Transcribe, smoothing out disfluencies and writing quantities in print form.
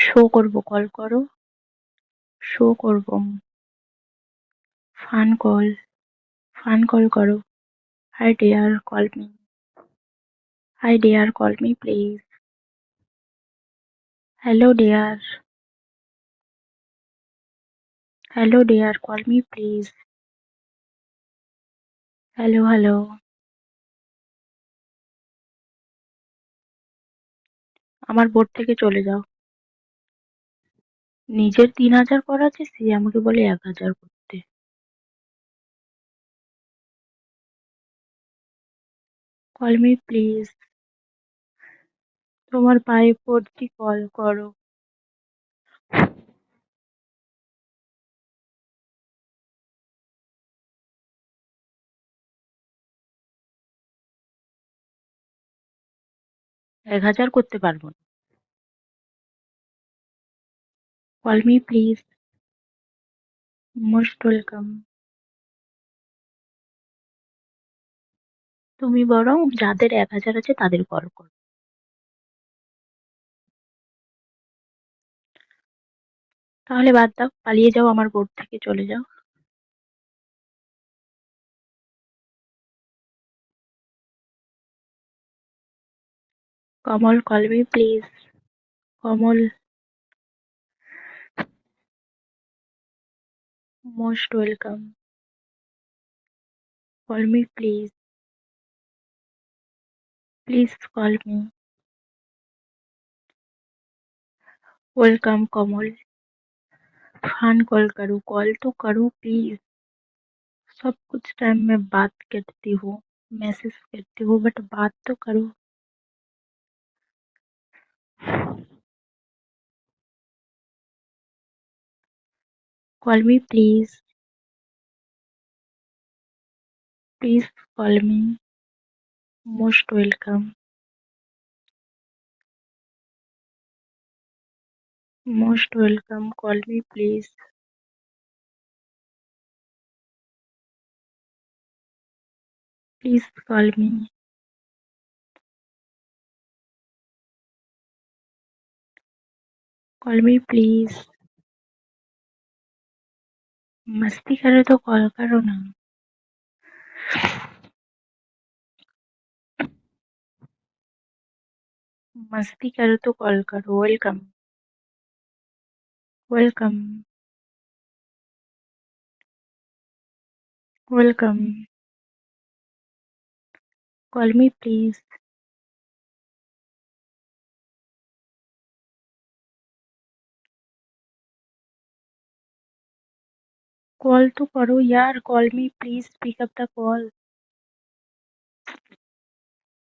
Show করব, call করো। Show করব। Fun call. ফান কল করো। High deer, call me. High deer, call me please. Hello dear. Hello dear, call me please. Hello hello. আমার board থেকে চলে যাও। নিজের 3000 করা আছে, সে আমাকে বলে 1000 করতে। Call me please. তোমার পায়ে পড়ছি, কল করো। 1000 করতে পারবো না। Call me please. Most welcome. তুমি বরং যাদের 1000 আছে তাদের কল করো। তাহলে বাদ দাও, পালিয়ে যাও, আমার বোর্ড থেকে চলে যাও। Kamal, call me please. Kamal. Most welcome. Call me please. Please call me. Welcome Kamal. Phone call करो, कॉल तो करो प्लीज। सब कुछ टाइम में बात करती हो, मैसेज करती हो, बट बात तो करो। Call me please. Please call me. Most welcome. Most welcome, call me please. Please call me. Call me please. मस्ती करो तो कॉल करो ना। मस्ती करो तो कॉल करो। Welcome. Welcome. Welcome. Call me please. Call तो करो यार, call me please, pick up the call.